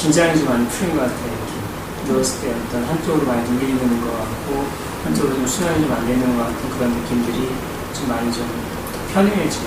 긴장이 좀 많이 풀린 것 같아요. 이렇게 누웠을 때 어떤 한쪽으로 많이 눌리는 것 같고 한쪽으로 좀 순환이 좀 안 되는 것 같은 그런 느낌들이 좀 많이 좀 편해지고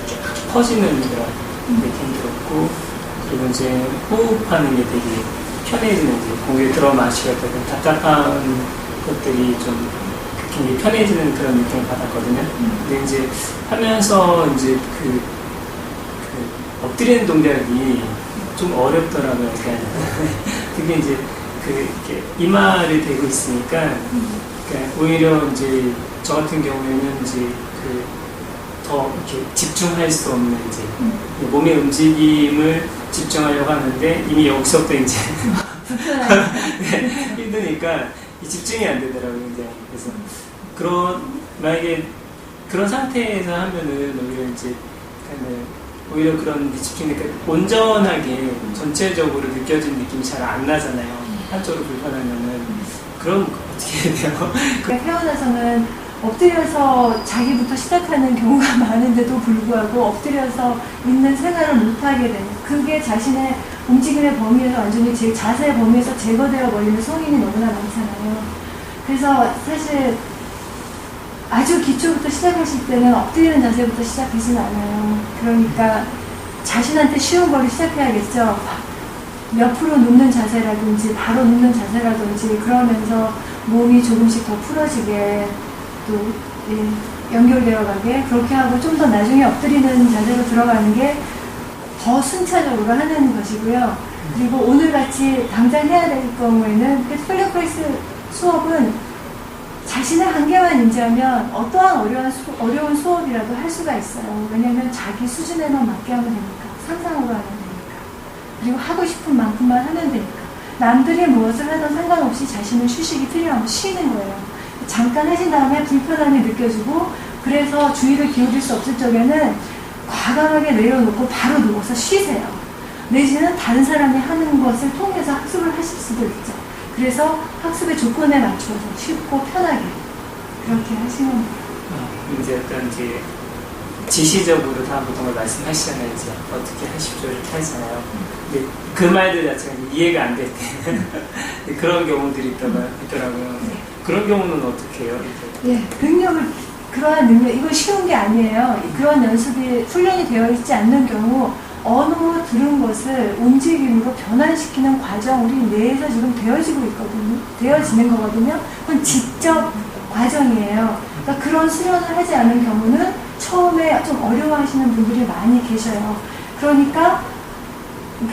쫙 퍼지는 그런 느낌 들었고, 그리고 이제 호흡하는 게 되게 편해지는, 이제 공기에 들어 마시고 했던 답답한 것들이 좀 굉장히 편해지는 그런 느낌을 받았거든요. 근데 이제 하면서 이제 그 엎드리는 동작이 좀 어렵더라고요. 그러니까 그게 이제 이렇게 이마를 대고 있으니까, 그러니까 오히려 이제 저 같은 경우에는 이제 더 이렇게 집중할 수 없는 이제 몸의 움직임을 집중하려고 하는데 이미 여기서부터 이제 네, 힘드니까 집중이 안 되더라고요. 굉장히. 그래서 만약에 그런 상태에서 하면은 오히려 그런 집중이 온전하게 전체적으로 느껴진 느낌이 잘 안 나잖아요. 한쪽으로 불편하면은. 그럼 어떻게 해야 돼요? 태어나서는 엎드려서 자기부터 시작하는 경우가 많은데도 불구하고 엎드려서 있는 생활을 못하게 되는, 그게 자신의 움직임의 범위에서 완전히 자세의 범위에서 제거되어 버리는 성인이 너무나 많잖아요. 그래서 사실 아주 기초부터 시작하실 때는 엎드리는 자세부터 시작하지는 않아요. 그러니까 자신한테 쉬운 거를 시작해야겠죠. 옆으로 눕는 자세라든지 바로 눕는 자세라든지, 그러면서 몸이 조금씩 더 풀어지게 또 연결되어 가게 그렇게 하고 좀 더 나중에 엎드리는 자세로 들어가는 게 더 순차적으로 하는 것이고요. 그리고 오늘같이 당장 해야 될 경우에는 필라테스 수업은 자신의 한계만 인지하면 어떠한 어려운 수업이라도 할 수가 있어요. 왜냐하면 자기 수준에만 맞게 하면 되니까, 상상으로 하면 되니까, 그리고 하고 싶은 만큼만 하면 되니까, 남들이 무엇을 하든 상관없이 자신은 휴식이 필요하면 쉬는 거예요. 잠깐 하신 다음에 불편함이 느껴지고, 그래서 주의를 기울일 수 없을 적에는 과감하게 내려놓고 바로 누워서 쉬세요. 내지는 다른 사람이 하는 것을 통해서 학습을 하실 수도 있죠. 그래서 학습의 조건에 맞춰서 쉽고 편하게 그렇게 하시면 돼요. 이제 약간 이제 지시적으로 다 보통 걸 말씀하시잖아요. 이제 어떻게 하십시오 이렇게 하잖아요. 근데 그 말들 자체가 이해가 안 될 때 그런 경우들이 있더라고요. 네. 그런 경우는 어떻게 해요? 예, 그러한 능력, 이거 쉬운 게 아니에요. 그런 연습이 훈련이 되어 있지 않는 경우 언어로 들은 것을 움직임으로 변환시키는 과정, 우리 뇌에서 지금 되어지는 거거든요. 그건 직접 과정이에요. 그러니까 그런 수련을 하지 않은 경우는 처음에 좀 어려워하시는 분들이 많이 계셔요. 그러니까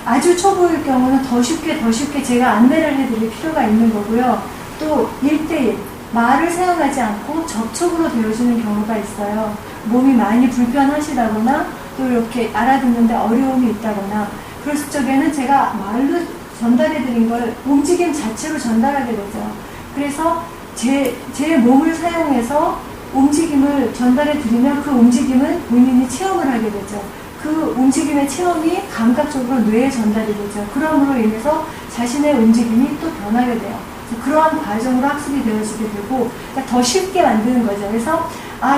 아주 초보일 경우는 더 쉽게 제가 안내를 해드릴 필요가 있는 거고요. 또 1대1 말을 사용하지 않고 접촉으로 되어지는 경우가 있어요. 몸이 많이 불편하시다거나 또 이렇게 알아듣는데 어려움이 있다거나, 그럴 적에는 제가 말로 전달해드린 걸 움직임 자체로 전달하게 되죠. 그래서 제 몸을 사용해서 움직임을 전달해드리면 그 움직임은 본인이 체험을 하게 되죠. 그 움직임의 체험이 감각적으로 뇌에 전달이 되죠. 그럼으로 인해서 자신의 움직임이 또 변하게 돼요. 그러한 과정으로 학습이 되어지게 되고, 그러니까 더 쉽게 만드는 거죠. 그래서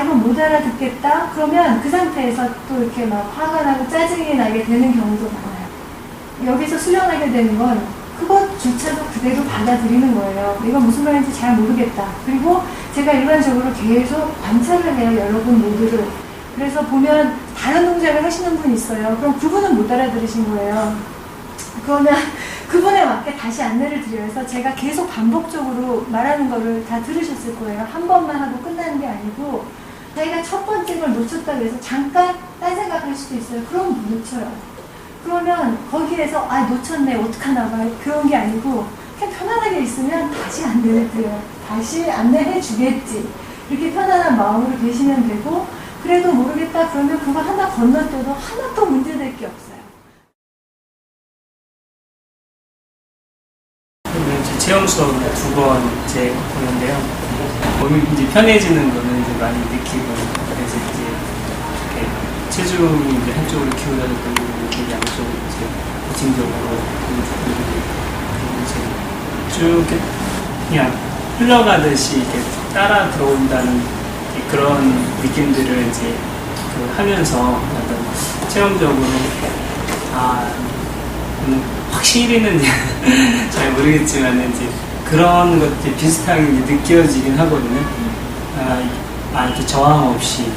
이거 못 알아듣겠다 그러면 그 상태에서 또 이렇게 막 화가 나고 짜증이 나게 되는 경우도 많아요. 여기서 수련하게 되는 건 그것조차도 그대로 받아들이는 거예요. 이건 무슨 말인지 잘 모르겠다. 그리고 제가 일반적으로 계속 관찰을 해요, 여러분 모두를. 그래서 보면 다른 동작을 하시는 분이 있어요. 그럼 그분은 못 알아들으신 거예요. 그러면 그분에 맞게 다시 안내를 드려요. 그래서 제가 계속 반복적으로 말하는 거를 다 들으셨을 거예요. 한 번만 하고 끝나는 게 아니고, 자기가 첫 번째 걸 놓쳤다고 해서 잠깐 딴 생각할 수도 있어요. 그럼 못 놓쳐요. 그러면 거기에서 놓쳤네 어떡하나 봐, 그런 게 아니고 그냥 편안하게 있으면 다시 안내를 드려요. 다시 안내해 주겠지, 이렇게 편안한 마음으로 계시면 되고, 그래도 모르겠다 그러면 그거 하나 건너뛰어도 하나도 문제될 게 없어요. 체험 수업 2번째 보는데요. 몸이 이제 편해지는 거는 이제 많이 느끼고, 그래서 이제 이렇게 체중이 이제 한쪽으로 기울어졌던 부분이 이제 양쪽으로 이제 고침적으로 이제 쭉 이렇게 그냥 흘러가듯이 이렇게 따라 들어온다는 그런 느낌들을 이제 하면서 어떤 체험적으로 확실히는 잘 모르겠지만 이제 그런 것들이 비슷하게 느껴지긴 하거든요. 이렇게 저항 없이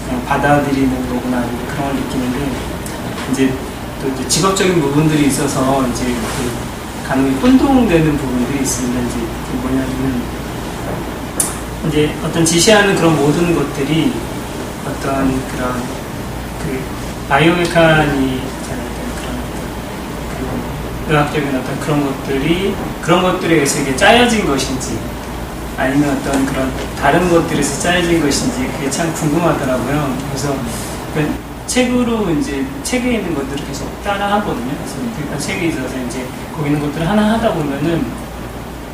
그냥 받아들이는 거구나 이제 그런 걸 느끼는데 이제 또 이제 직업적인 부분들이 있어서 이제 그 간혹 혼동되는 부분들이 있습니다. 이제 뭐냐면은 이제 어떤 지시하는 그런 모든 것들이 어떤 그런 그 바이오메카니 의학적인 어떤 그런 것들에 의해서 이게 짜여진 것인지 아니면 어떤 그런 다른 것들에서 짜여진 것인지 그게 참 궁금하더라고요. 그래서 책으로 이제 책에 있는 것들을 계속 따라 하거든요. 그래서 그러니까 책에 있어서 이제 거기 있는 것들을 하나 하다 보면은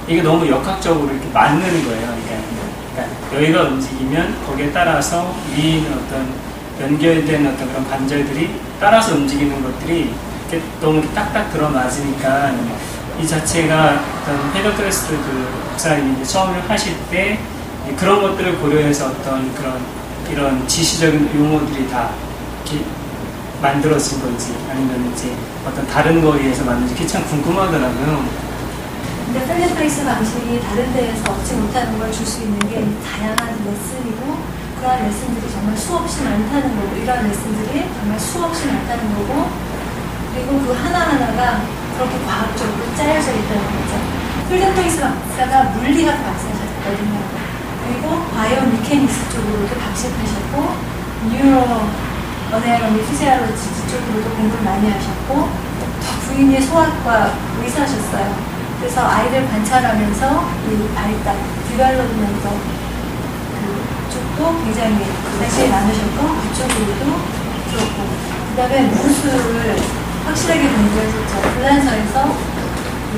이게 너무 역학적으로 이렇게 맞는 거예요. 그러니까 여기가 움직이면 거기에 따라서 위에 있는 어떤 연결된 어떤 그런 관절들이 따라서 움직이는 것들이 이렇게 너무 딱딱 들어맞으니까 이 자체가 어떤 헤더크레스트 그 목사님이 처음에 하실 때 그런 것들을 고려해서 어떤 그런 이런 지시적인 용어들이 다 이렇게 만들어진 건지 아니면 이제 어떤 다른 거에 의해서 만든지 그게 참 궁금하더라고요. 근데 필드프레이스 방식이 다른 데에서 얻지 못하는 걸 줄 수 있는 게 다양한 레슨이고 그러한 레슨들이 정말 수없이 많다는 거고 이러한 레슨들이 정말 수없이 많다는 거고 그리고 그 하나하나가 그렇게 과학적으로 짜여져 있다는 거죠. 필드프레이스 박사가 물리학 박사셨거든요. 그리고 바이오 미케닉스 쪽으로도 박식하셨고 뉴로 어네어미 피지올로지 쪽으로도 공부를 많이 하셨고 또 부인이 소아과 의사셨어요. 그래서 아이들 관찰하면서 이 발달, 디벨롭먼트 그쪽도 굉장히 관심이 많으셨고 그쪽으로도 그렇고 그 다음에 무술을 확실하게 공부했었죠. 불란서에서 그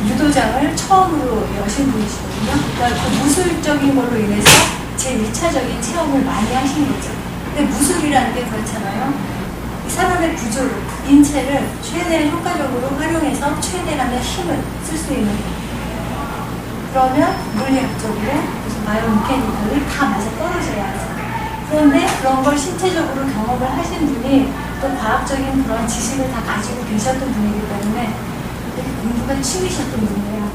유도장을 처음으로 여신 분이시거든요. 그러니까 그 무술적인 걸로 인해서 제 1차적인 체험을 많이 하신 거죠. 근데 무술이라는 게 그렇잖아요. 이 사람의 구조를, 인체를 최대 효과적으로 활용해서 최대한의 힘을 쓸 수 있는 그러면 물리학적으로 그래서 바이오메카니컬이 다 맞아 떨어져야 하죠. 그런데 그런 걸 신체적으로 경험을 하신 분이 또 과학적인 그런 지식을 다 가지고 계셨던 분이기 때문에 되게 공부가 취미셨던 분이에요.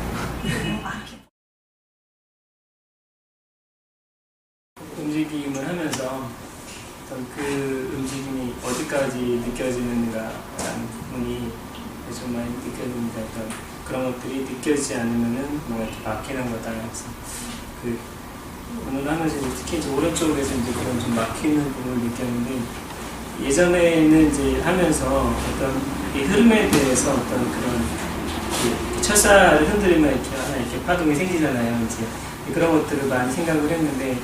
움직임을 하면서 그 움직임이 어디까지 느껴지는가라는 부분이 좀 많이 느껴집니다. 그런 것들이 느껴지지 않으면은 뭔가 이렇게 막히는 거다. 그래서 그 오늘 하면서 특히 이제 오른쪽에서 이제 그런 좀 막히는 부분을 느꼈는데 예전에는 이제 하면서 어떤 이 흐름에 대해서 어떤 그런 철사를 흔들면 이렇게 하나 이렇게 파동이 생기잖아요. 이제 그런 것들을 많이 생각을 했는데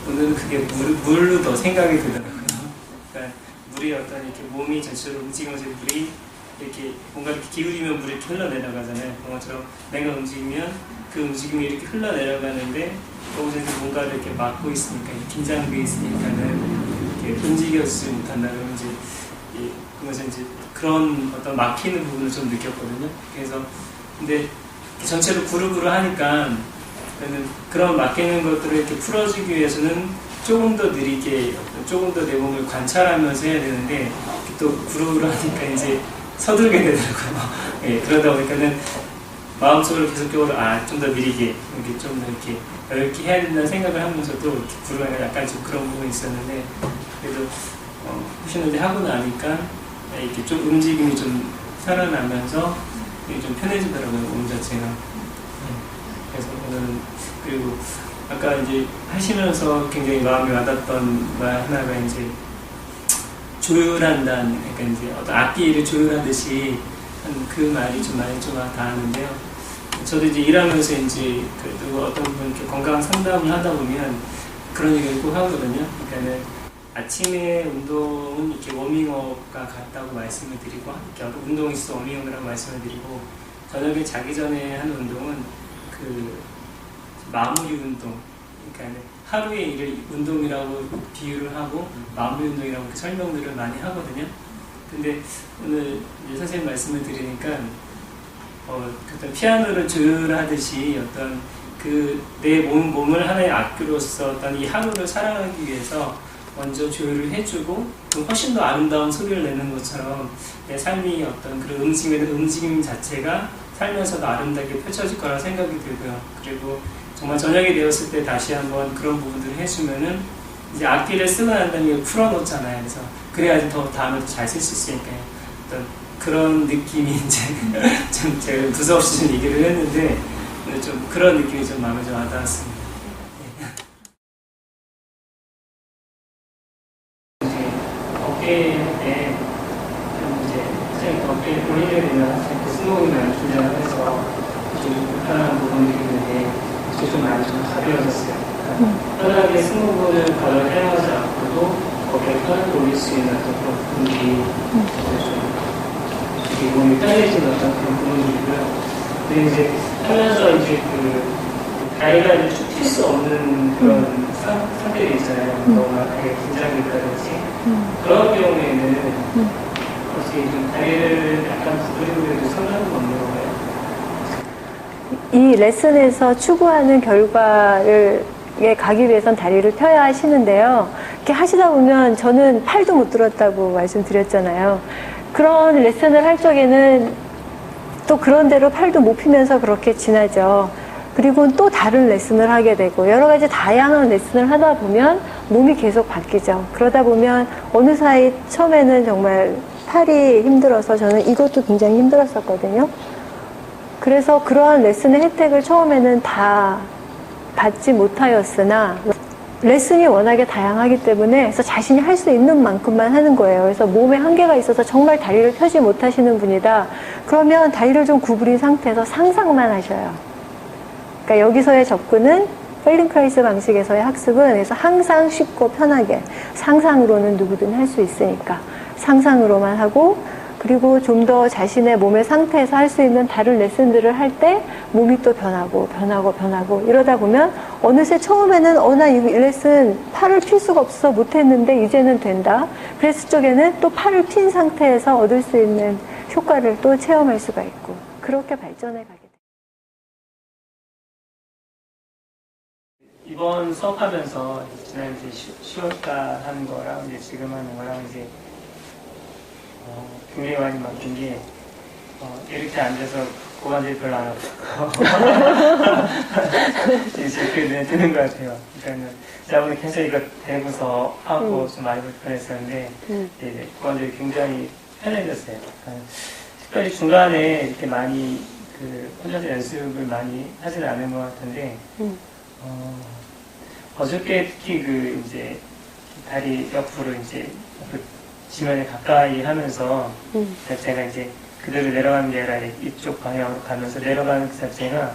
오늘은 그게 물로 더 생각이 되더라고요. 그러니까 물이 어떤 이렇게 몸이 전체적으로 움직이면서 물이 이렇게 뭔가 이렇게 기울이면 물이 이렇게 흘러내려가잖아요. 그런 것처럼 내가 움직이면 그 움직임이 이렇게 흘러내려가는데 거기서 이렇게 뭔가를 이렇게 막고 있으니까 긴장돼 있으니까는 이렇게 움직여지지 못한다. 그러면 이제 그러면서 이제 그런 어떤 막히는 부분을 좀 느꼈거든요. 그래서 근데 전체로 그룹으로 하니까 그런 막히는 것들을 이렇게 풀어주기 위해서는 조금 더 느리게, 조금 더 내 몸을 관찰하면서 해야 되는데 또 그룹으로 하니까 이제 서둘게 되더라고요. 예, 그러다 보니까는 마음속으로 계속적으로 좀 더 느리게, 이렇게 좀 더 이렇게 넓게 해야 된다는 생각을 하면서도 그룹 하니까 약간 좀 그런 부분이 있었는데 그래도 쿠션을 하고 나니까 이렇게 좀 움직임이 좀 살아나면서 좀 편해지더라고요, 몸 자체가. 그래서 오늘은 그리고 아까 이제 하시면서 굉장히 마음에 와닿던 말 하나가 이제 조율한다는, 그러니까 이제 어떤 악기를 조율하듯이 그 말이 좀 많이 좀 닿았는데요. 저도 이제 일하면서 이제 그리고 어떤 분 이렇게 건강 상담을 하다 보면 그런 얘기를 꼭 하거든요. 그러니까는 아침에 운동은 이렇게 워밍업과 같다고 말씀을 드리고, 이렇게 운동이 있어 워밍업이라고 말씀을 드리고, 저녁에 자기 전에 하는 운동은 그 마무리 운동, 그러니까 하루의 일을 운동이라고 비유를 하고 마무리 운동이라고 설명들을 많이 하거든요. 근데 오늘 선생님 말씀을 드리니까 어떤 피아노를 조율하듯이 어떤 그 내 몸을 하나의 악기로서 어떤 이 하루를 살아가기 위해서 먼저 조율을 해주고 훨씬 더 아름다운 소리를 내는 것처럼 내 삶이 어떤 그런 움직임 자체가 살면서도 아름답게 펼쳐질 거라 생각이 들고요. 그리고 정말 저녁이 되었을 때 다시 한번 그런 부분들을 해주면은 이제 악기를 쓰고 난 다음에 풀어놓잖아요. 그래서 그래야지 더 다음에 잘 쓸 수 있으니까요. 어떤 그런 느낌이 이제 좀 제가 두서없이 좀 얘기를 했는데 좀 그런 느낌이 좀 마음에 좀 와닿았습니다. 어깨 때 이제 선생님 어깨 본인에 대한 스모킹을 준비를 해서 좀 불편한 부분이 있는데 이제 좀 많이 좀 가벼워졌어요. 편하게 스모킹을 바로 사용하지 않고도 어깨를 편하게 올릴 수 있는 그런 부분들이 좀 몸이 편해지는 어떤 그런 부분들이고요. 근데 이제 하면서 이제 다리가 이제 쭉 튈 수 없는 그런 상태들이 있잖아요. 너무 되게 긴장된다든지. 그런 경우에는 혹시 좀 다리를 약간 구부리고 해도 상관은 없는 건가요? 이 레슨에서 추구하는 결과를 가기 위해선 다리를 펴야 하시는데요. 이렇게 하시다 보면 저는 팔도 못 들었다고 말씀드렸잖아요. 그런 레슨을 할 적에는 또 그런 대로 팔도 못 피면서 그렇게 지나죠. 그리고 또 다른 레슨을 하게 되고 여러 가지 다양한 레슨을 하다 보면 몸이 계속 바뀌죠. 그러다 보면 어느 사이 처음에는 정말 팔이 힘들어서 저는 이것도 굉장히 힘들었었거든요. 그래서 그러한 레슨의 혜택을 처음에는 다 받지 못하였으나 레슨이 워낙에 다양하기 때문에 그래서 자신이 할 수 있는 만큼만 하는 거예요. 그래서 몸에 한계가 있어서 정말 다리를 펴지 못하시는 분이다. 그러면 다리를 좀 구부린 상태에서 상상만 하셔요. 그러니까 여기서의 접근은 펠링크라이스 방식에서의 학습은 그래서 항상 쉽고 편하게 상상으로는 누구든 할 수 있으니까 상상으로만 하고 그리고 좀 더 자신의 몸의 상태에서 할 수 있는 다른 레슨들을 할 때 몸이 또 변하고 이러다 보면 어느새 처음에는 나 이 레슨 팔을 필 수가 없어서 못했는데 이제는 된다. 그래서 쪽에는 또 팔을 핀 상태에서 얻을 수 있는 효과를 또 체험할 수가 있고 그렇게 발전해 가게 됩니다. 이번 수업하면서 지난 이제 10월달 하는 거랑 이제 지금 하는 거랑 이제 굉장히 많이 바뀐 게 이렇게 앉아서 고관절이 별로 안 아프고 이제 그게 드는 것 같아요. 그러니까 저번에 굉장히 이거 대고서 하고 좀 많이 불편했었는데 이제 고관절이 굉장히 편해졌어요. 그러니까 특별히 중간에 이렇게 많이 혼자서 연습을 많이 하지는 않은 것 같은데 어저께 특히 이제 다리 옆으로 이제 지면에 가까이 하면서 제가 이제 그대로 내려가는 게 아니라 이쪽 방향으로 가면서 내려가는 그 자체가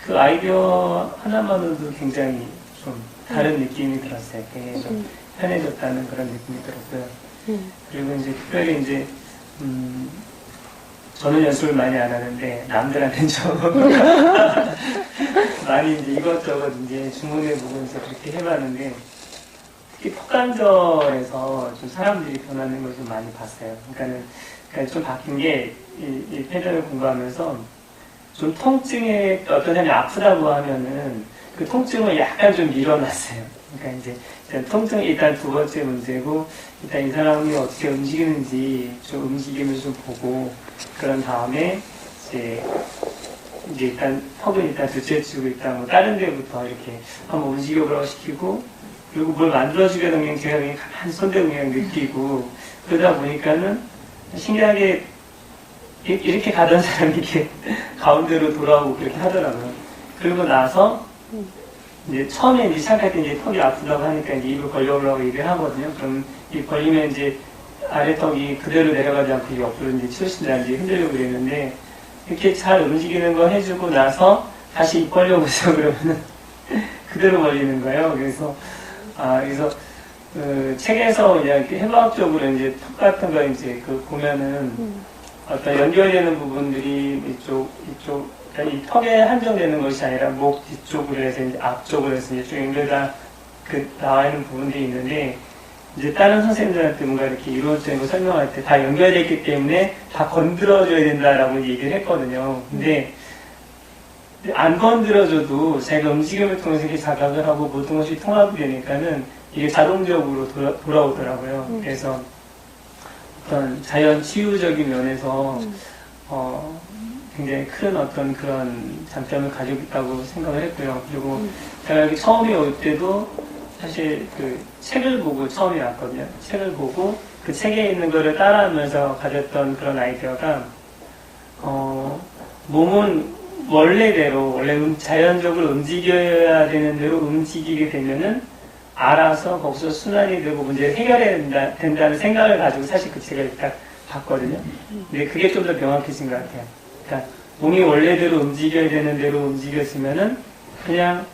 그 아이디어 하나만으로도 굉장히 좀 다른 느낌이 들었어요. 굉장히 좀 편해졌다는 그런 느낌이 들었고요. 그리고 이제 특별히 이제 저는 연습을 많이 안 하는데 남들한테는 좀 많이 이제 이것저것 이제 주문해 보고 이제 그렇게 해봤는데 특히 폭관절에서 좀 사람들이 변하는 걸 좀 많이 봤어요. 그러니까 좀 바뀐 게 이 패턴을 공부하면서 좀 통증에 어떤 사람이 아프다고 하면은 그 통증을 약간 좀 밀어놨어요. 그러니까 이제 통증이 일단 두 번째 문제고 일단 이 사람이 어떻게 움직이는지 좀 움직임을 좀 보고 그런 다음에 이제 일단 턱은 일단 둘째치고 일단 뭐 다른 데부터 이렇게 한번 움직여보라고 시키고 그리고 뭘 만들어주게 되면 제가 그냥 가만히 손대고 그냥 느끼고 그러다 보니까는 신기하게 이렇게 가던 사람이 이렇게 가운데로 돌아오고 그렇게 하더라고요. 그러고 나서 이제 처음에 이제 시작할 때 이제 턱이 아프다고 하니까 이제 입을 벌려보라고 얘기를 하거든요. 그럼 입 벌리면 이제 아래 턱이 그대로 내려가지 않고 옆으로 이제 치우친다든지 흔들려고 그랬는데 이렇게 잘 움직이는 거 해주고 나서 다시 입 벌려보세요 그러면은 그대로 벌리는 거예요. 그래서 책에서 그냥 이렇게 해부학적으로 이제 턱 같은 거 이제 보면은 어떤 연결되는 부분들이 이쪽, 이 턱에 한정되는 것이 아니라 목 뒤쪽으로 해서 이제 앞쪽으로 해서 이제 쭉 연결다 나와 있는 부분들이 있는데 이제 다른 선생님들한테 뭔가 이렇게 이루어진 거 설명할 때 다 연결되어 있기 때문에 다 건드려줘야 된다라고 얘기를 했거든요. 근데 안 건드려줘도 제가 움직임을 통해서 이렇게 자각을 하고 모든 것이 통합이 되니까는 이게 자동적으로 돌아오더라고요. 그래서 어떤 자연 치유적인 면에서 굉장히 큰 어떤 그런 장점을 가지고 있다고 생각을 했고요. 그리고 제가 여기 처음에 올 때도 사실 그 책을 보고 처음에 왔거든요. 책을 보고 그 책에 있는 거를 따라하면서 가졌던 그런 아이디어가 몸은 원래대로 원래 자연적으로 움직여야 되는 대로 움직이게 되면은 알아서 거기서 순환이 되고 문제를 해결해야 된다는 생각을 가지고 사실 그 책을 딱 봤거든요. 근데 그게 좀 더 명확해진 것 같아요. 그러니까 몸이 원래대로 움직여야 되는 대로 움직여지면은 그냥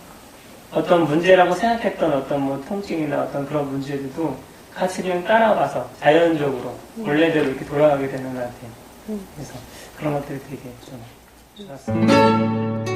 어떤 문제라고 생각했던 어떤 뭐 통증이나 어떤 그런 문제들도 같이 그냥 따라와서 자연적으로 원래대로 이렇게 돌아가게 되는 것 같아요. 그래서 그런 것들이 되게 좀 좋았습니다.